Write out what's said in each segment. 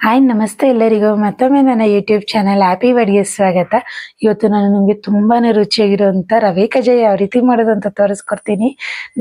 Hi ನಮಸ್ತೆ ಎಲ್ಲರಿಗೂ ಮತ್ತೊಮ್ಮೆ ನನ್ನ ಯೂಟ್ಯೂಬ್ ಚಾನಲ್ ಹ್ಯಾಪಿ ವರ್ಡ್ಗೆ ಸ್ವಾಗತ. ಇವತ್ತು ನಾನು ನಿಮಗೆ ತುಂಬಾನೇ ರುಚಿಯಾಗಿರುವಂಥ ರವೆ ಕಜ್ಜಾಯ ಯಾವ ರೀತಿ ಮಾಡೋದು ಅಂತ ತೋರಿಸ್ಕೊಡ್ತೀನಿ.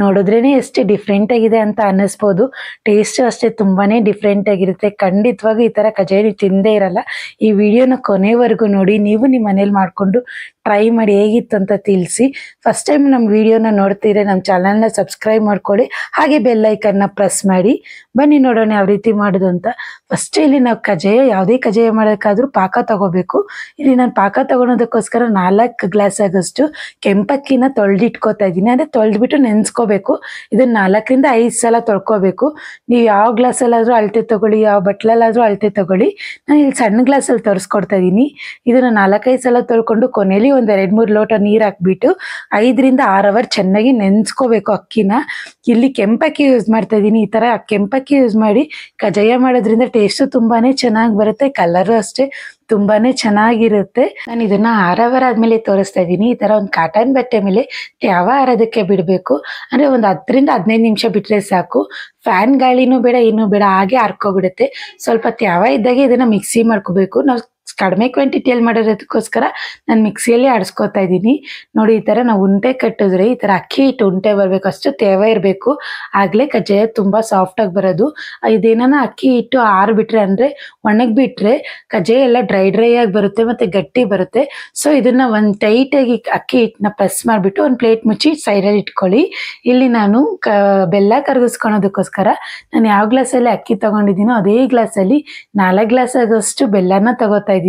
ನೋಡಿದ್ರೇ ಎಷ್ಟು ಡಿಫ್ರೆಂಟ್ ಆಗಿದೆ ಅಂತ ಅನ್ನಿಸ್ಬೋದು. ಟೇಸ್ಟು ಅಷ್ಟೇ ತುಂಬಾನೇ ಡಿಫ್ರೆಂಟ್ ಆಗಿರುತ್ತೆ. ಖಂಡಿತವಾಗಿ ಈ ಥರ ಕಜ್ಜಾಯ ನೀವು ತಿಂದೇ ಇರಲ್ಲ. ಈ ವಿಡಿಯೋನ ಕೊನೆವರೆಗೂ ನೋಡಿ, ನೀವು ನಿಮ್ಮ ಮನೇಲಿ ಮಾಡಿಕೊಂಡು ಟ್ರೈ ಮಾಡಿ ಹೇಗಿತ್ತು ಅಂತ ತಿಳಿಸಿ. ಫಸ್ಟ್ ಟೈಮ್ ನಮ್ಮ ವಿಡಿಯೋನ ನೋಡ್ತಿದ್ರೆ ನಮ್ಮ ಚಾನಲ್ನ ಸಬ್ಸ್ಕ್ರೈಬ್ ಮಾಡ್ಕೊಳ್ಳಿ, ಹಾಗೆ ಬೆಲ್ ಐಕನ್ನ ಪ್ರೆಸ್ ಮಾಡಿ. ಬನ್ನಿ ನೋಡೋಣ ಯಾವ ರೀತಿ ಮಾಡೋದು ಅಂತ. ಫಸ್ಟ್ ಇಲ್ಲಿ ನಾವು ಕಜ್ಜಾಯ ಯಾವುದೇ ಕಜ್ಜಾಯ ಮಾಡೋಕ್ಕಾದ್ರೂ ಪಾಕ ತಗೋಬೇಕು. ಇಲ್ಲಿ ನಾನು ಪಾಕ ತಗೊಳೋದಕ್ಕೋಸ್ಕರ 4 ಗ್ಲಾಸ್ ಆಗೋಷ್ಟು ಕೆಂಪಕ್ಕಿನ ತೊಳೆದಿಟ್ಕೋತಾ ಇದ್ದೀನಿ. ಅಂದರೆ ತೊಳೆದ್ಬಿಟ್ಟು ನೆನೆಸ್ಕೋಬೇಕು. ಇದನ್ನ 4 ರಿಂದ 5 ಸಲ ತೊಳ್ಕೊಬೇಕು. ನೀವು ಯಾವ ಗ್ಲಾಸಲ್ಲಾದರೂ ಅಳತೆ ತಗೊಳ್ಳಿ, ಯಾವ ಬಟ್ಲಲ್ಲಾದರೂ ಅಳತೆ ತಗೊಳ್ಳಿ. ನಾನು ಇಲ್ಲಿ ಸಣ್ಣ ಗ್ಲಾಸಲ್ಲಿ ತರಿಸ್ಕೊಡ್ತಾ ಇದ್ದೀನಿ. ಇದನ್ನು 4-5 ಸಲ ತೊಳ್ಕೊಂಡು ಕೊನೆಯಲ್ಲಿ ಒಂದು 2-3 ಲೋಟ ನೀರು ಹಾಕ್ಬಿಟ್ಟು 5 ರಿಂದ 6 ಅವರ್ ಚೆನ್ನಾಗಿ ನೆನೆಸ್ಕೋಬೇಕು ಅಕ್ಕಿನ. ಇಲ್ಲಿ ಕೆಂಪಕ್ಕಿ ಯೂಸ್ ಮಾಡ್ತಾ ಇದ್ದೀನಿ. ಈ ಥರ ಕೆಂಪಕ್ಕಿ ಯೂಸ್ ಮಾಡಿ ಕಜ್ಜಾಯ ಮಾಡೋದ್ರಿಂದ ಟೇಸ್ಟು ತುಂಬಾನೇ ಚೆನ್ನಾಗಿ ಬರುತ್ತೆ, ಕಲರು ಅಷ್ಟೇ ತುಂಬಾನೇ ಚೆನ್ನಾಗಿರುತ್ತೆ. ನಾನು ಇದನ್ನ 6 ಅವರ್ ಆದ್ಮೇಲೆ ತೋರಿಸ್ತಾ ಇದ್ದೀನಿ. ಈ ತರ ಒಂದು ಕಾಟನ್ ಬಟ್ಟೆ ಮೇಲೆ ತ್ಯಾವ ಆರೋದಕ್ಕೆ ಬಿಡಬೇಕು. ಅಂದ್ರೆ ಒಂದು 10 ರಿಂದ 15 ನಿಮಿಷ ಬಿಟ್ರೆ ಸಾಕು. ಫ್ಯಾನ್ ಗಾಳಿನೂ ಬೇಡ, ಏನೂ ಬೇಡ, ಹಾಗೆ ಹರ್ಕೊಬಿಡುತ್ತೆ. ಸ್ವಲ್ಪ ತ್ಯಾವ ಇದ್ದಾಗೆ ಇದನ್ನ ಮಿಕ್ಸಿ ಮಾಡ್ಕೋಬೇಕು. ನಾವು ಕಡಿಮೆ ಕ್ವಾಂಟಿಟಿಯಲ್ಲಿ ಮಾಡಿರೋದಕ್ಕೋಸ್ಕರ ನಾನು ಮಿಕ್ಸಿಯಲ್ಲಿ ಆಡಿಸ್ಕೊತಾ ಇದ್ದೀನಿ. ನೋಡಿ, ಈ ಥರ ನಾವು ಉಂಡೆ ಕಟ್ಟಿದ್ರೆ ಈ ಥರ ಅಕ್ಕಿ ಹಿಟ್ಟು ಉಂಡೆ ಬರಬೇಕು, ಅಷ್ಟು ತೇವ ಇರಬೇಕು. ಆಗಲೇ ಕಜ್ಜಾಯ ತುಂಬ ಸಾಫ್ಟಾಗಿ ಬರೋದು. ಇದೇನ ಅಕ್ಕಿ ಹಿಟ್ಟು ಆರಿಬಿಟ್ರೆ ಅಂದರೆ ಒಣಗಿಬಿಟ್ರೆ ಕಜ್ಜಾಯ ಎಲ್ಲ ಡ್ರೈ ಆಗಿ ಬರುತ್ತೆ ಮತ್ತು ಗಟ್ಟಿ ಬರುತ್ತೆ. ಸೊ ಇದನ್ನು ಒಂದು ಟೈಟಾಗಿ ಅಕ್ಕಿ ಹಿಟ್ಟನ್ನ ಪ್ರೆಸ್ ಮಾಡಿಬಿಟ್ಟು ಒಂದು ಪ್ಲೇಟ್ ಮುಚ್ಚಿ ಸೈಡಲ್ಲಿ ಇಟ್ಕೊಳ್ಳಿ. ಇಲ್ಲಿ ನಾನು ಬೆಲ್ಲ ಕರಗಿಸ್ಕೊಳೋದಕ್ಕೋಸ್ಕರ ನಾನು ಯಾವ ಗ್ಲಾಸಲ್ಲಿ ಅಕ್ಕಿ ತೊಗೊಂಡಿದ್ದೀನೋ ಅದೇ ಗ್ಲಾಸಲ್ಲಿ 4 ಗ್ಲಾಸ್ ಆಗೋಷ್ಟು ಬೆಲ್ಲನ ತಗೋತಾ ಇದ್ದೀನಿ.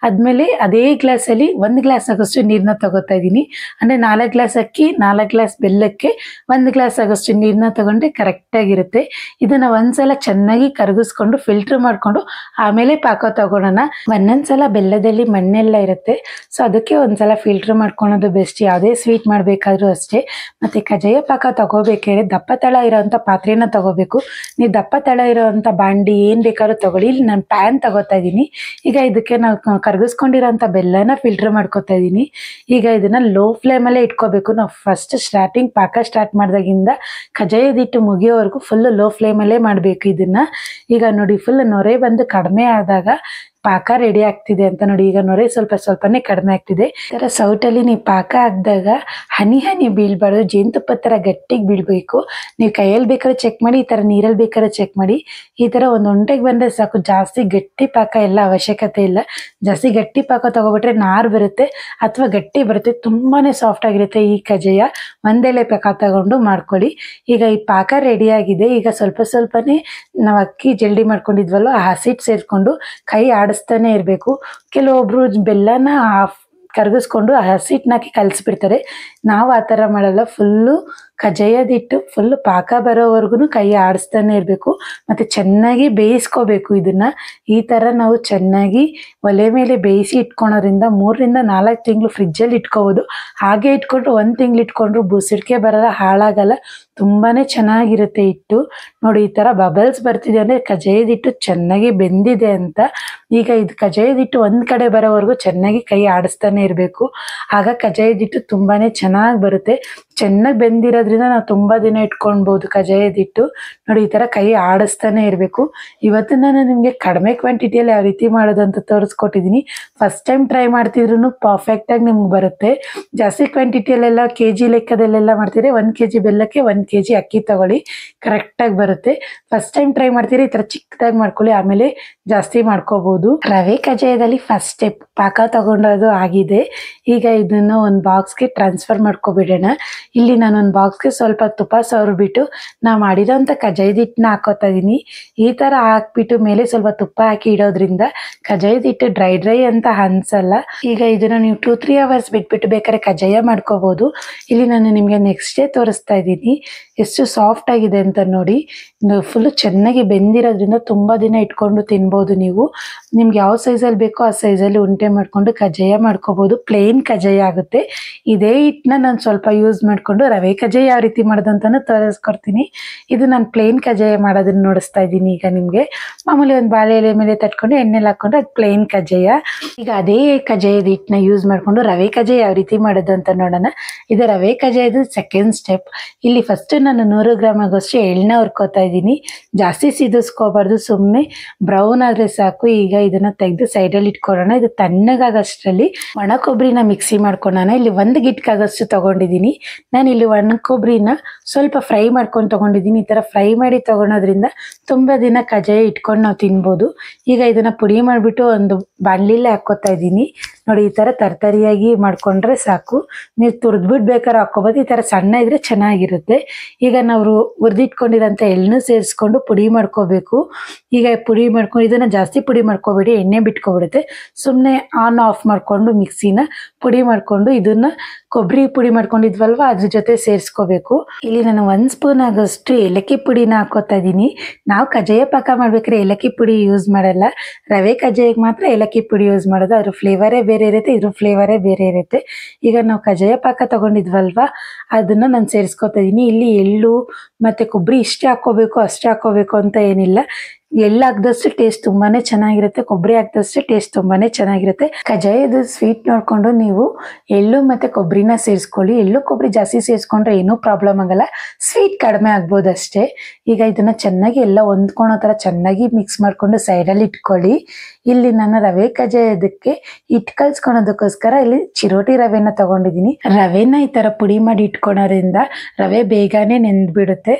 ಆದ್ಮೇಲೆ ಅದೇ ಗ್ಲಾಸಲ್ಲಿ 1 ಗ್ಲಾಸ್ ಆಗೋಷ್ಟು ನೀರನ್ನ ತಗೋತಾ ಇದ್ದೀನಿ. ಅಂದರೆ 4 ಗ್ಲಾಸ್ ಅಕ್ಕಿ 4 ಗ್ಲಾಸ್ ಬೆಲ್ಲಕ್ಕೆ 1 ಗ್ಲಾಸ್ ಆಗೋಷ್ಟು ನೀರನ್ನ ತಗೊಂಡ್ರೆ ಕರೆಕ್ಟಾಗಿರುತ್ತೆ. ಇದನ್ನು ಒಂದ್ಸಲ ಚೆನ್ನಾಗಿ ಕರಗಿಸ್ಕೊಂಡು ಫಿಲ್ಟರ್ ಮಾಡಿಕೊಂಡು ಆಮೇಲೆ ಪಾಕ ತಗೊಳ್ಳೋಣ. ಒಂದೊಂದ್ಸಲ ಬೆಲ್ಲದಲ್ಲಿ ಮಣ್ಣೆಲ್ಲ ಇರುತ್ತೆ, ಸೊ ಅದಕ್ಕೆ ಒಂದ್ಸಲ ಫಿಲ್ಟರ್ ಮಾಡ್ಕೊಳೋದು ಬೆಸ್ಟ್. ಯಾವುದೇ ಸ್ವೀಟ್ ಮಾಡಬೇಕಾದ್ರೂ ಅಷ್ಟೇ. ಮತ್ತು ಕಜ್ಜಾಯ ಪಾಕ ತಗೋಬೇಕಾದ್ರೆ ದಪ್ಪ ತಳ ಇರೋವಂಥ ಪಾತ್ರೆನ ತಗೋಬೇಕು. ನೀವು ದಪ್ಪ ತಳ ಇರೋವಂಥ ಬಾಂಡಿ ಏನು ಬೇಕಾದ್ರೂ ತಗೊಳ್ಳಿ. ಇಲ್ಲಿ ನಾನು ಪ್ಯಾನ್ ತಗೋತಾ ಇದ್ದೀನಿ. ಈಗ ಇದಕ್ಕೆ ನಾವು ಕರಗಿಸ್ಕೊಂಡಿರೋಂಥ ಬೆಲ್ಲನ ಫಿಲ್ಟರ್ ಮಾಡ್ಕೊತಾ ಇದ್ದೀನಿ. ಈಗ ಇದನ್ನ ಲೋ ಫ್ಲೇಮಲ್ಲೇ ಇಟ್ಕೋಬೇಕು. ನಾವು ಫಸ್ಟ್ ಸ್ಟಾರ್ಟಿಂಗ್ ಪಾಕ ಸ್ಟಾರ್ಟ್ ಮಾಡಿದಾಗಿಂದ ಕಜ್ಜಾಯದಿಟ್ಟು ಮುಗಿಯೋವರೆಗೂ ಫುಲ್ ಲೋ ಫ್ಲೇಮಲ್ಲೇ ಮಾಡಬೇಕು ಇದನ್ನ. ಈಗ ನೋಡಿ, ಫುಲ್ ನೊರೆ ಬಂದು ಕಡಿಮೆ ಆದಾಗ ಪಾಕ ರೆಡಿ ಆಗ್ತಿದೆ ಅಂತ ನೋಡಿ. ಈಗ ನೊರೆ ಸ್ವಲ್ಪ ಸ್ವಲ್ಪನೇ ಕಡಿಮೆ ಆಗ್ತಿದೆ. ಈ ಥರ ಸೌಟಲ್ಲಿ ನೀವು ಪಾಕ ಹಾಕಿದಾಗ ಹನಿ ಬೀಳ್ಬಾರ್ದು, ಜೇನುತುಪ್ಪ ಥರ ಗಟ್ಟಿಗೆ ಬೀಳಬೇಕು. ನೀವು ಕೈಯಲ್ಲಿ ಬೇಕಾದ್ರೆ ಚೆಕ್ ಮಾಡಿ, ಈ ಥರ ನೀರಲ್ಲಿ ಬೇಕಾದ್ರೆ ಚೆಕ್ ಮಾಡಿ. ಈ ಥರ ಒಂದು ಉಂಟೆಗೆ ಬಂದರೆ ಸಾಕು. ಜಾಸ್ತಿ ಗಟ್ಟಿ ಪಾಕ ಎಲ್ಲ ಅವಶ್ಯಕತೆ ಇಲ್ಲ. ಜಾಸ್ತಿ ಗಟ್ಟಿ ಪಾಕ ತಗೊಬಿಟ್ರೆ ನಾರು ಬರುತ್ತೆ ಅಥವಾ ಗಟ್ಟಿ ಬರುತ್ತೆ, ತುಂಬಾ ಸಾಫ್ಟ್ ಆಗಿರುತ್ತೆ ಈ ಕಜ್ಜಾಯ. ಒಂದೆಲೆ ಪಾಕ ತಗೊಂಡು ಮಾಡ್ಕೊಳ್ಳಿ. ಈಗ ಈ ಪಾಕ ರೆಡಿಯಾಗಿದೆ. ಈಗ ಸ್ವಲ್ಪನೇ ನಾವು ಅಕ್ಕಿ ಜಲ್ಡಿ ಮಾಡ್ಕೊಂಡಿದ್ವಲ್ಲ ಆ ಹಸಿಟ್ಟು ಸೇರಿಕೊಂಡು ಕೈ ಆಡಿಸ್ತಾನೆ ಇರಬೇಕು. ಕೆಲವೊಬ್ರು ಬೆಲ್ಲನ ಕರಗಿಸ್ಕೊಂಡು ಹಸಿಟ್ಟನ್ನ ಹಾಕಿ ಕಲಿಸ್ಬಿಡ್ತಾರೆ. ನಾವು ಆ ಥರ ಮಾಡಲ್ಲ. ಫುಲ್ಲು ಕಜ್ಜಾಯದಿಟ್ಟು ಫುಲ್ಲು ಪಾಕ ಬರೋವರೆಗೂ ಕೈ ಆಡಿಸ್ತಾನೆ ಇರಬೇಕು. ಮತ್ತು ಚೆನ್ನಾಗಿ ಬೇಯಿಸ್ಕೋಬೇಕು ಇದನ್ನು. ಈ ಥರ ನಾವು ಚೆನ್ನಾಗಿ ಒಲೆ ಮೇಲೆ ಬೇಯಿಸಿ ಇಟ್ಕೊಳೋದ್ರಿಂದ 3 ರಿಂದ 4 ತಿಂಗಳು ಫ್ರಿಜ್ಜಲ್ಲಿ ಇಟ್ಕೋಬೋದು. ಹಾಗೆ ಇಟ್ಕೊಂಡ್ರು 1 ತಿಂಗಳು ಇಟ್ಕೊಂಡ್ರು ಬುಸಿಡ್ಕೆ ಬರಲ್ಲ, ಹಾಳಾಗಲ್ಲ, ತುಂಬಾ ಚೆನ್ನಾಗಿರುತ್ತೆ ಹಿಟ್ಟು. ನೋಡಿ, ಈ ಥರ ಬಬಲ್ಸ್ ಬರ್ತಿದೆ ಅಂದರೆ ಕಜ್ಜಾಯದಿಟ್ಟು ಚೆನ್ನಾಗಿ ಬೆಂದಿದೆ ಅಂತ. ಈಗ ಇದು ಕಜ್ಜಾಯದಿಟ್ಟು ಒಂದು ಕಡೆ ಬರೋವರೆಗೂ ಚೆನ್ನಾಗಿ ಕೈ ಆಡಿಸ್ತಾನೆ ಇರಬೇಕು. ಆಗ ಕಜ್ಜಾಯದಿಟ್ಟು ತುಂಬಾ ಚೆನ್ನಾಗಿ ಬರುತ್ತೆ. ಚೆನ್ನಾಗಿ ಬೆಂದಿರೋದ್ರಿಂದ ನಾವು ತುಂಬ ದಿನ ಇಟ್ಕೊಳ್ಬೋದು ಕಜ್ಜಾಯದಿಟ್ಟು. ನೋಡಿ, ಈ ಥರ ಕೈ ಆಡಿಸ್ತಾನೆ ಇರಬೇಕು. ಇವತ್ತು ನಾನು ನಿಮಗೆ ಕಡಿಮೆ ಕ್ವಾಂಟಿಟಿಯಲ್ಲಿ ಯಾವ ರೀತಿ ಮಾಡೋದು ಅಂತ ತೋರಿಸ್ಕೊಟ್ಟಿದ್ದೀನಿ. ಫಸ್ಟ್ ಟೈಮ್ ಟ್ರೈ ಮಾಡ್ತಿದ್ರು ಪರ್ಫೆಕ್ಟಾಗಿ ನಿಮ್ಗೆ ಬರುತ್ತೆ. ಜಾಸ್ತಿ ಕ್ವಾಂಟಿಟಿಯಲ್ಲೆಲ್ಲ ಕೆಜಿ ಲೆಕ್ಕದಲ್ಲೆಲ್ಲ ಮಾಡ್ತಿದ್ರೆ 1 kg ಬೆಲ್ಲಕ್ಕೆ 1 kg ಅಕ್ಕಿ ತಗೊಳ್ಳಿ, ಕರೆಕ್ಟಾಗಿ ಬರುತ್ತೆ. ಫಸ್ಟ್ ಟೈಮ್ ಟ್ರೈ ಮಾಡ್ತೀರಿ ಈ ಥರ ಚಿಕ್ಕದಾಗಿ ಮಾಡ್ಕೊಳ್ಳಿ, ಆಮೇಲೆ ಜಾಸ್ತಿ ಮಾಡ್ಕೋಬೋದು. ರವೆ ಕಜ್ಜಾಯದಲ್ಲಿ ಫಸ್ಟ್ ಸ್ಟೆಪ್ ಪಾಕ ತಗೊಂಡೋದು ಆಗಿದೆ. ಈಗ ಇದನ್ನು ಒಂದು ಬಾಕ್ಸ್ಗೆ ಟ್ರಾನ್ಸ್ಫರ್ ಮಾಡ್ಕೊಬಿಡೋಣ. ಇಲ್ಲಿ ನಾನು ಒಂದು ಬಾಕ್ಸ್ಗೆ ಸ್ವಲ್ಪ ತುಪ್ಪ ಸವರ್ಬಿಟ್ಟು ನಾವು ಮಾಡಿರೋಂಥ ಕಜ್ಜಾಯದಿಟ್ಟನ್ನ ಹಾಕೋತಾ ಇದ್ದೀನಿ. ಈ ಥರ ಹಾಕ್ಬಿಟ್ಟು ಮೇಲೆ ಸ್ವಲ್ಪ ತುಪ್ಪ ಹಾಕಿ ಇಡೋದ್ರಿಂದ ಕಜ್ಜಾಯದಿಟ್ಟು ಡ್ರೈ ಅಂತ ಅನ್ಸಲ್ಲ. ಈಗ ಇದನ್ನು ನೀವು 2-3 ಅವರ್ಸ್ ಬಿಟ್ಬಿಟ್ಟು ಬೇಕಾದ್ರೆ ಕಜ್ಜಾಯ ಮಾಡ್ಕೋಬೋದು. ಇಲ್ಲಿ ನಾನು ನಿಮಗೆ ನೆಕ್ಸ್ಟ್ ಡೇ ತೋರಿಸ್ತಾ ಇದ್ದೀನಿ ಎಷ್ಟು ಸಾಫ್ಟ್ ಆಗಿದೆ ಅಂತ ನೋಡಿ. ಫುಲ್ಲು ಚೆನ್ನಾಗಿ ಬೆಂದಿರೋದ್ರಿಂದ ತುಂಬ ದಿನ ಇಟ್ಕೊಂಡು ತಿನ್ಬೋದು ನೀವು. ನಿಮ್ಗೆ ಯಾವ ಸೈಜಲ್ಲಿ ಬೇಕೋ ಆ ಸೈಜಲ್ಲಿ ಉಂಟೆ ಮಾಡಿಕೊಂಡು ಕಜ್ಜಾಯ ಮಾಡ್ಕೋಬೋದು. ಪ್ಲೇನ್ ಕಜ್ಜಾಯ ಆಗುತ್ತೆ. ಇದೇ ಹಿಟ್ಟನ್ನ ನಾನು ಸ್ವಲ್ಪ ಯೂಸ್ ಮಾಡಿಕೊಂಡು ರವೆ ಕಜ್ಜಾಯ ಯಾವ ರೀತಿ ಮಾಡೋದು ಅಂತಲೂ ತೋರಿಸ್ಕೊಡ್ತೀನಿ. ಇದು ನಾನು ಪ್ಲೇನ್ ಕಜ್ಜಾಯ ಮಾಡೋದನ್ನು ನೋಡಿಸ್ತಾ ಇದ್ದೀನಿ. ಈಗ ನಿಮಗೆ ಮಾಮೂಲಿ ಒಂದು ಬಾಳೆ ಎಲೆ ಮೇಲೆ ತಟ್ಕೊಂಡು ಎಣ್ಣೆಲಿ ಹಾಕ್ಕೊಂಡು ಅದು ಪ್ಲೇನ್ ಕಜ್ಜಾಯ. ಈಗ ಅದೇ ಕಜ್ಜಾಯದ ಹಿಟ್ಟನ್ನ ಯೂಸ್ ಮಾಡಿಕೊಂಡು ರವೆ ಕಜ್ಜಾಯ ಯಾವ ರೀತಿ ಮಾಡೋದು ಅಂತ ನೋಡೋಣ. ಇದು ರವೆ ಕಜ್ಜಾಯದ ಸೆಕೆಂಡ್ ಸ್ಟೆಪ್. ಇಲ್ಲಿ ಫಸ್ಟ್ ನಾನು 100 ಗ್ರಾಮ್ ಆಗೋಷ್ಟು ಎಳ್ಳನ್ನ ಹುರ್ಕೋತಾ ಇದ್ದೀನಿ. ಜಾಸ್ತಿ ಸಿದಿಸ್ಕೋಬಾರ್ದು, ಸುಮ್ಮನೆ ಬ್ರೌನ್ ಆದರೆ ಸಾಕು. ಈಗ ಇದನ್ನು ತೆಗೆದು ಸೈಡಲ್ಲಿ ಇಟ್ಕೊಳ್ಳೋಣ. ಇದು ತಣ್ಣಗಾಗಷ್ಟರಲ್ಲಿ ಒಣ ಕೊಬ್ಬರಿನ ಮಿಕ್ಸಿ ಮಾಡ್ಕೊಳ್ಳೋಣ. ಇಲ್ಲಿ 1 ಗಿಟ್ಕಾಗಷ್ಟು ತೊಗೊಂಡಿದ್ದೀನಿ. ನಾನು ಇಲ್ಲಿ ಒಣ ಕೊಬ್ಬರಿನ ಸ್ವಲ್ಪ ಫ್ರೈ ಮಾಡ್ಕೊಂಡು ತೊಗೊಂಡಿದ್ದೀನಿ. ಈ ಥರ ಫ್ರೈ ಮಾಡಿ ತೊಗೊಳೋದ್ರಿಂದ ತುಂಬ ದಿನ ಕಜ್ಜಾಯ ಇಟ್ಕೊಂಡು ನಾವು ತಿನ್ಬೋದು. ಈಗ ಇದನ್ನು ಪುಡಿ ಮಾಡಿಬಿಟ್ಟು ಒಂದು ಬಾಣಲಿಲೇ ಹಾಕ್ಕೋತಾ ಇದ್ದೀನಿ. ನೋಡಿ, ಈ ಥರ ತರ್ತರಿಯಾಗಿ ಮಾಡ್ಕೊಂಡ್ರೆ ಸಾಕು. ನೀವು ತುರಿದ್ಬಿಟ್ಟು ಬೇಕಾದ್ರೆ ಹಾಕ್ಕೋಬೋದು. ಈ ಥರ ಸಣ್ಣ ಇದ್ರೆ ಚೆನ್ನಾಗಿರುತ್ತೆ. ಈಗ ನಾವು ಹುರಿದಿಟ್ಕೊಂಡಿರೋಂಥ ಎಳ್ಳನ್ನು ಸೇರಿಸ್ಕೊಂಡು ಪುಡಿ ಮಾಡ್ಕೋಬೇಕು. ಈಗ ಪುಡಿ ಮಾಡ್ಕೊಂಡು ಇದನ್ನು ಜಾಸ್ತಿ ಪುಡಿ ಮಾಡ್ಕೋಬೇಡಿ, ಎಣ್ಣೆ ಬಿಟ್ಕೊಬಿಡುತ್ತೆ. ಸುಮ್ಮನೆ ಆನ್ ಆಫ್ ಮಾಡಿಕೊಂಡು ಮಿಕ್ಸಿನ ಪುಡಿ ಮಾಡಿಕೊಂಡು ಇದನ್ನು ಕೊಬ್ಬರಿ ಪುಡಿ ಮಾಡ್ಕೊಂಡಿದ್ವಲ್ವ ಅದ್ರ ಜೊತೆ ಸೇರಿಸ್ಕೋಬೇಕು. ಇಲ್ಲಿ ನಾನು 1 ಸ್ಪೂನ್ ಆಗೋಷ್ಟು ಏಲಕ್ಕಿ ಪುಡಿನ ಹಾಕೋತಾ ಇದ್ದೀನಿ. ನಾವು ಕಜ್ಜಾಯ ಪಾಕ ಮಾಡ್ಬೇಕಾದ್ರೆ ಏಲಕ್ಕಿ ಪುಡಿ ಯೂಸ್ ಮಾಡಲ್ಲ. ರವೆ ಕಜ್ಜಾಯಕ್ಕೆ ಮಾತ್ರ ಏಲಕ್ಕಿ ಪುಡಿ ಯೂಸ್ ಮಾಡೋದು. ಅದ್ರ ಫ್ಲೇವರೇ ಬೇರೆ ಇರುತ್ತೆ, ಇದ್ರ ಫ್ಲೇವರೇ ಬೇರೆ ಇರುತ್ತೆ. ಈಗ ನಾವು ಕಜ್ಜಾಯ ಪಾಕ ತಗೊಂಡಿದ್ವಲ್ವ ಅದನ್ನು ನಾನು ಸೇರಿಸ್ಕೋತಾ ಇದ್ದೀನಿ. ಇಲ್ಲಿ ಎಳ್ಳು ಮತ್ತು ಕೊಬ್ಬರಿ ಇಷ್ಟೇ ಹಾಕ್ಕೋಬೇಕು ಅಷ್ಟೇ ಹಾಕ್ಕೋಬೇಕು ಅಂತ ಏನಿಲ್ಲ. ಎಳ್ಳು ಹಾಕಿದಷ್ಟು ಟೇಸ್ಟ್ ತುಂಬಾನೇ ಚೆನ್ನಾಗಿರುತ್ತೆ, ಕೊಬ್ಬರಿ ಹಾಕಿದಷ್ಟು ಟೇಸ್ಟ್ ತುಂಬಾನೇ ಚೆನ್ನಾಗಿರುತ್ತೆ. ಕಜ್ಜಾಯದ ಸ್ವೀಟ್ ನೋಡಿಕೊಂಡು ನೀವು ಎಳ್ಳು ಮತ್ತು ಕೊಬ್ಬರಿನ ಸೇರಿಸ್ಕೊಳ್ಳಿ. ಎಳ್ಳು ಕೊಬ್ಬರಿ ಜಾಸ್ತಿ ಸೇರಿಸ್ಕೊಂಡ್ರೆ ಏನೂ ಪ್ರಾಬ್ಲಮ್ ಆಗಲ್ಲ, ಸ್ವೀಟ್ ಕಡಿಮೆ ಆಗ್ಬೋದು ಅಷ್ಟೇ. ಈಗ ಇದನ್ನು ಚೆನ್ನಾಗಿ ಎಲ್ಲ ಹೊಂದ್ಕೊಳೋ ಥರ ಚೆನ್ನಾಗಿ ಮಿಕ್ಸ್ ಮಾಡಿಕೊಂಡು ಸೈಡಲ್ಲಿ ಇಟ್ಕೊಳ್ಳಿ. ಇಲ್ಲಿ ನಾನು ರವೆ ಕಜ್ಜಾಯದಕ್ಕೆ ಹಿಟ್ಟು ಕಲ್ಸ್ಕೊಳೋದಕ್ಕೋಸ್ಕರ ಇಲ್ಲಿ ಚಿರೋಟಿ ರವೆನ ತಗೊಂಡಿದ್ದೀನಿ. ರವೆನ ಈ ಥರ ಪುಡಿ ಮಾಡಿ ಇಟ್ಕೊಳೋದ್ರಿಂದ ರವೆ ಬೇಗನೆ ನೆಂದ್ಬಿಡುತ್ತೆ.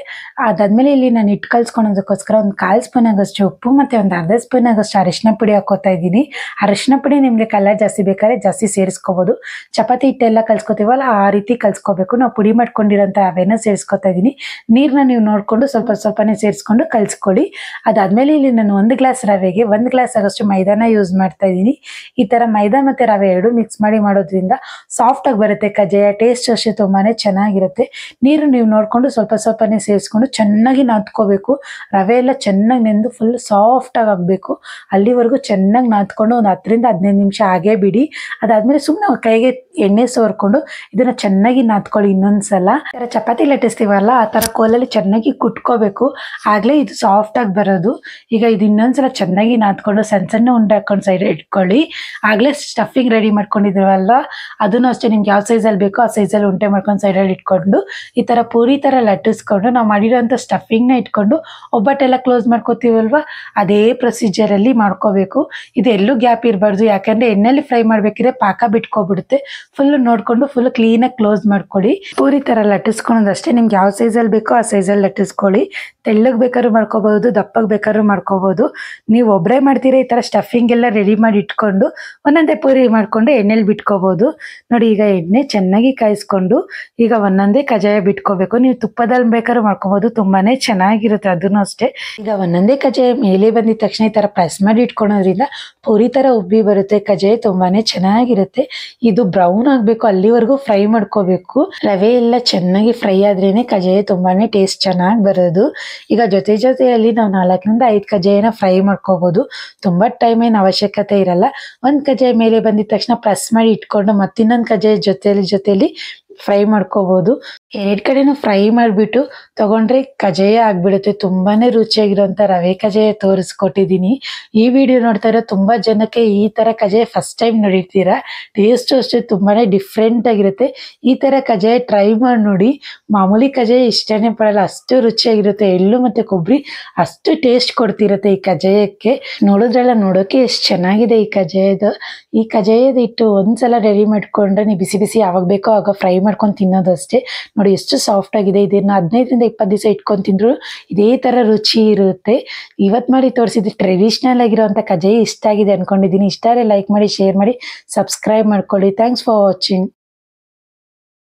ಅದಾದ್ಮೇಲೆ ಇಲ್ಲಿ ನಾನು ಹಿಟ್ಟು ಕಲ್ಸ್ಕೊಳೋದಕ್ಕೋಸ್ಕರ ಒಂದು 1/4 ಸ್ಪೂನ್ ಆಗಷ್ಟು ಉಪ್ಪು ಮತ್ತು ಒಂದು 1/2 ಸ್ಪೂನ್ ಆಗಷ್ಟು ಅರಿಶಿನ ಪುಡಿ ಹಾಕೋತಾ ಇದ್ದೀನಿ. ಅರಿಶಿನ ಪುಡಿ ನಿಮಗೆ ಕಲರ್ ಜಾಸ್ತಿ ಬೇಕಾದ್ರೆ ಜಾಸ್ತಿ ಸೇರಿಸ್ಕೋಬೋದು. ಚಪಾತಿ ಹಿಟ್ಟೆಲ್ಲ ಕಲ್ಸ್ಕೊತೀವಲ್ಲ ಆ ರೀತಿ ಕಲ್ಸ್ಕೋಬೇಕು. ನಾವು ಪುಡಿ ಮಾಡ್ಕೊಂಡಿರೋಂಥ ರವೆನ ಸೇರಿಸ್ಕೊತಾ ಇದ್ದೀನಿ. ನೀರನ್ನ ನೀವು ನೋಡಿಕೊಂಡು ಸ್ವಲ್ಪ ಸ್ವಲ್ಪನೇ ಸೇರಿಸ್ಕೊಂಡು ಕಲ್ಸ್ಕೊಳ್ಳಿ. ಅದಾದ್ಮೇಲೆ ಇಲ್ಲಿ ನಾನು 1 ಗ್ಲಾಸ್ ರವೆಗೆ 1 ಗ್ಲಾಸ್ ಆಗಷ್ಟು ಮೈದಾನ ಯೂಸ್ ಮಾಡ್ತಾ ಇದ್ದೀನಿ. ಈ ಥರ ಮೈದಾ ಮತ್ತು ರವೆ ಎರಡು ಮಿಕ್ಸ್ ಮಾಡಿ ಮಾಡೋದ್ರಿಂದ ಸಾಫ್ಟಾಗಿ ಬರುತ್ತೆ ಕಜ್ಜಾಯ. ಟೇಸ್ಟ್ ಅಷ್ಟೇ ತುಂಬಾ ಚೆನ್ನಾಗಿರುತ್ತೆ. ನೀರು ನೀವು ನೋಡಿಕೊಂಡು ಸ್ವಲ್ಪ ಸ್ವಲ್ಪನೇ ಸೇರಿಸ್ಕೊಂಡು ಚೆನ್ನಾಗಿ ನಾದ್ಕೋಬೇಕು. ರವೆ ಎಲ್ಲ ಚೆನ್ನಾಗಿ ನೆಂದು ಫುಲ್ ಸಾಫ್ಟಾಗಿ ಆಗಬೇಕು. ಅಲ್ಲಿವರೆಗೂ ಚೆನ್ನಾಗಿ ನಾದ್ಕೊಂಡು ಒಂದು 10 ರಿಂದ 15 ನಿಮಿಷ ಹಾಗೇ ಬಿಡಿ. ಅದಾದ್ಮೇಲೆ ಸುಮ್ಮನೆ ಕೈಗೆ ಎಣ್ಣೆ ಸೋರ್ಕೊಂಡು ಇದನ್ನು ಚೆನ್ನಾಗಿ ನಾದ್ಕೊಳ್ಳಿ. ಇನ್ನೊಂದ್ಸಲ ಈ ಥರ ಚಪಾತಿ ಲಟ್ಟಿಸ್ತೀವಲ್ಲ ಆ ಥರ ಕೋಲಲ್ಲಿ ಚೆನ್ನಾಗಿ ಕುಟ್ಕೋಬೇಕು, ಆಗಲೇ ಇದು ಸಾಫ್ಟಾಗಿ ಬರೋದು. ಈಗ ಇದು ಇನ್ನೊಂದ್ಸಲ ಚೆನ್ನಾಗಿ ನಾದ್ಕೊಂಡು ಸಣ್ಣ ಉಂಡೆ ಹಾಕೊಂಡು ಸೈಡ್ ಇಟ್ಕೊಳ್ಳಿ. ಆಗಲೇ ಸ್ಟಫಿಂಗ್ ರೆಡಿ ಮಾಡ್ಕೊಂಡಿದ್ದೀವಲ್ವ ಅದನ್ನು ಅಷ್ಟೇ ನಿಮ್ಗೆ ಯಾವ ಸೈಜಲ್ಲಿ ಬೇಕೋ ಆ ಸೈಜಲ್ಲಿ ಉಂಡೆ ಮಾಡ್ಕೊಂಡು ಸೈಡಲ್ಲಿ ಇಟ್ಕೊಂಡು ಈ ಥರ ಪೂರಿ ಥರ ಲಟ್ಟಿಸ್ಕೊಂಡು ನಾವು ಮಾಡಿರೋಂಥ ಸ್ಟಫಿಂಗ್ನ ಇಟ್ಕೊಂಡು ಒಬ್ಬಟ್ಟೆಲ್ಲ ಕ್ಲೋಸ್ ಮಾಡ್ಕೋತೀವಲ್ವ ಅದೇ ಪ್ರೊಸೀಜರಲ್ಲಿ ಮಾಡ್ಕೋಬೇಕು. ಇದು ಎಲ್ಲೂ ಗ್ಯಾಪ್ ಇರಬಾರ್ದು, ಯಾಕಂದರೆ ಎಣ್ಣೆಯಲ್ಲಿ ಫ್ರೈ ಮಾಡಬೇಕಿದ್ರೆ ಪಾಕ ಬಿಟ್ಕೊಬಿಡುತ್ತೆ. ಫುಲ್ ನೋಡಿಕೊಂಡು ಫುಲ್ ಕ್ಲೀನಾಗಿ ಕ್ಲೋಸ್ ಮಾಡ್ಕೊಳ್ಳಿ. ಪೂರಿ ಥರ ಲಟ್ಟಿಸ್ಕೊಳೋದಷ್ಟೇ. ನಿಮ್ಗೆ ಯಾವ ಸೈಜಲ್ಲಿ ಬೇಕೋ ಆ ಸೈಜಲ್ಲಿ ಲಟ್ಟಿಸ್ಕೊಳ್ಳಿ. ತೆಳ್ಳಗೆ ಬೇಕಾದ್ರೂ ಮಾಡ್ಕೋಬಹುದು, ದಪ್ಪಗೆ ಬೇಕಾದ್ರೂ ಮಾಡ್ಕೋಬಹುದು. ನೀವು ಒಬ್ಬರೇ ಮಾಡ್ತೀರಾ ಈ ಥರ ಸ್ಟಫಿಂಗ್ ಎಲ್ಲ ರೆಡಿ ಮಾಡಿ ಇಟ್ಕೊಂಡು ಒಂದೊಂದೇ ಪೂರಿ ಮಾಡಿಕೊಂಡು ಎಣ್ಣೆಲಿ ಬಿಟ್ಕೋಬಹುದು. ನೋಡಿ, ಈಗ ಎಣ್ಣೆ ಚೆನ್ನಾಗಿ ಕಾಯಿಸ್ಕೊಂಡು ಈಗ ಒಂದೊಂದೇ ಕಜ್ಜಾಯ ಬಿಟ್ಕೋಬೇಕು. ನೀವು ತುಪ್ಪದಲ್ಲಿ ಬೇಕಾದ್ರೂ ಮಾಡ್ಕೋಬಹುದು, ತುಂಬಾನೇ ಚೆನ್ನಾಗಿರುತ್ತೆ ಅದನ್ನು ಅಷ್ಟೇ. ಈಗ ಒಂದೊಂದೇ ಕಜ್ಜಾಯ ಮೇಲೆ ಬಂದಿದ ತಕ್ಷಣ ಈ ಥರ ಪ್ರೆಸ್ ಮಾಡಿ ಇಟ್ಕೊಳೋದ್ರಿಂದ ಪೂರಿ ಥರ ಉಬ್ಬಿ ಬರುತ್ತೆ. ಕಜ್ಜಾಯ ತುಂಬಾನೇ ಚೆನ್ನಾಗಿರುತ್ತೆ. ಇದು ಬ್ರೌನ್ ಆಗಬೇಕು, ಅಲ್ಲಿವರೆಗೂ ಫ್ರೈ ಮಾಡ್ಕೋಬೇಕು. ರವೆ ಎಲ್ಲ ಚೆನ್ನಾಗಿ ಫ್ರೈ ಆದ್ರೇನೆ ಕಜ್ಜಾಯ ತುಂಬಾನೇ ಟೇಸ್ಟ್ ಚೆನ್ನಾಗಿ ಬರೋದು. ಈಗ ಜೊತೆಯಲ್ಲಿ ನಾವು 4 ರಿಂದ 5 ಕಜ್ಜಾಯನ ಫ್ರೈ ಮಾಡ್ಕೋಬಹುದು. ತುಂಬಾ ಟೈಮ್ ಏನು ಅವಶ್ಯಕತೆ ಇರಲ್ಲ. ಒಂದು ಕಜ್ಜಾಯ ಮೇಲೆ ಬಂದಿದ ತಕ್ಷಣ ಪ್ರೆಸ್ ಮಾಡಿ ಇಟ್ಕೊಂಡು ಮತ್ತಿನ್ನೊಂದು ಕಜ್ಜಾಯ ಜೊತೆಲಿ ಫ್ರೈ ಮಾಡ್ಕೋಬಹುದು. 2 ಕಡೆನೂ ಫ್ರೈ ಮಾಡಿಬಿಟ್ಟು ತಗೊಂಡ್ರೆ ಕಜ್ಜಾಯ ಆಗ್ಬಿಡುತ್ತೆ. ತುಂಬಾನೇ ರುಚಿಯಾಗಿರೋಂಥ ರವೆ ಕಜ್ಜಾಯ ತೋರಿಸ್ಕೊಟ್ಟಿದ್ದೀನಿ. ಈ ವಿಡಿಯೋ ನೋಡ್ತಾ ಇರೋ ತುಂಬಾ ಜನಕ್ಕೆ ಈ ತರ ಕಜ್ಜಾಯ ಫಸ್ಟ್ ಟೈಮ್ ನೋಡಿರ್ತೀರಾ. ಟೇಸ್ಟ್ ಅಷ್ಟೇ ತುಂಬಾನೇ ಡಿಫ್ರೆಂಟ್ ಆಗಿರುತ್ತೆ. ಈ ತರ ಕಜ್ಜಾಯ ಟ್ರೈ ಮಾಡಿ ನೋಡಿ. ಮಾಮೂಲಿ ಕಜ್ಜಾಯ ಇಷ್ಟನೇ ಪಡಲ್ಲ, ಅಷ್ಟು ರುಚಿಯಾಗಿರುತ್ತೆ. ಎಳ್ಳು ಮತ್ತೆ ಕೊಬ್ಬರಿ ಅಷ್ಟು ಟೇಸ್ಟ್ ಕೊಡ್ತಿರುತ್ತೆ ಈ ಕಜ್ಜಾಯಕ್ಕೆ. ನೋಡೋಕೆ ಎಷ್ಟು ಚೆನ್ನಾಗಿದೆ ಈ ಕಜ್ಜಾಯದ ಹಿಟ್ಟು ಒಂದ್ಸಲ ರೆಡಿ ಮಾಡ್ಕೊಂಡ್ರೆ ನೀವು ಬಿಸಿ ಬಿಸಿ ಯಾವಾಗ ಬೇಕೋ ಆಗ ಫ್ರೈ ಮಾಡ್ಕೊಂಡು ತಿನ್ನೋದಷ್ಟೇ. ನೋಡಿ ಎಷ್ಟು ಸಾಫ್ಟ್ ಆಗಿದೆ. ಇದನ್ನ 15 ರಿಂದ 20 ದಿವಸ ಇಟ್ಕೊಂಡು ತಿಂದ್ರು ಇದೇ ತರ ರುಚಿ ಇರುತ್ತೆ. ಇವತ್ತು ಮಾಡಿ ತೋರಿಸಿದ್ದು ಟ್ರೆಡಿಷನಲ್ ಆಗಿರುವಂತ ಕಜ್ಜಾಯ ಇಷ್ಟ ಆಗಿದೆ ಅನ್ಕೊಂಡಿದ್ದೀನಿ. ಇಷ್ಟ ಆದರೆ ಲೈಕ್ ಮಾಡಿ, ಶೇರ್ ಮಾಡಿ, ಸಬ್ಸ್ಕ್ರೈಬ್ ಮಾಡ್ಕೊಳ್ಳಿ. Thanks for watching.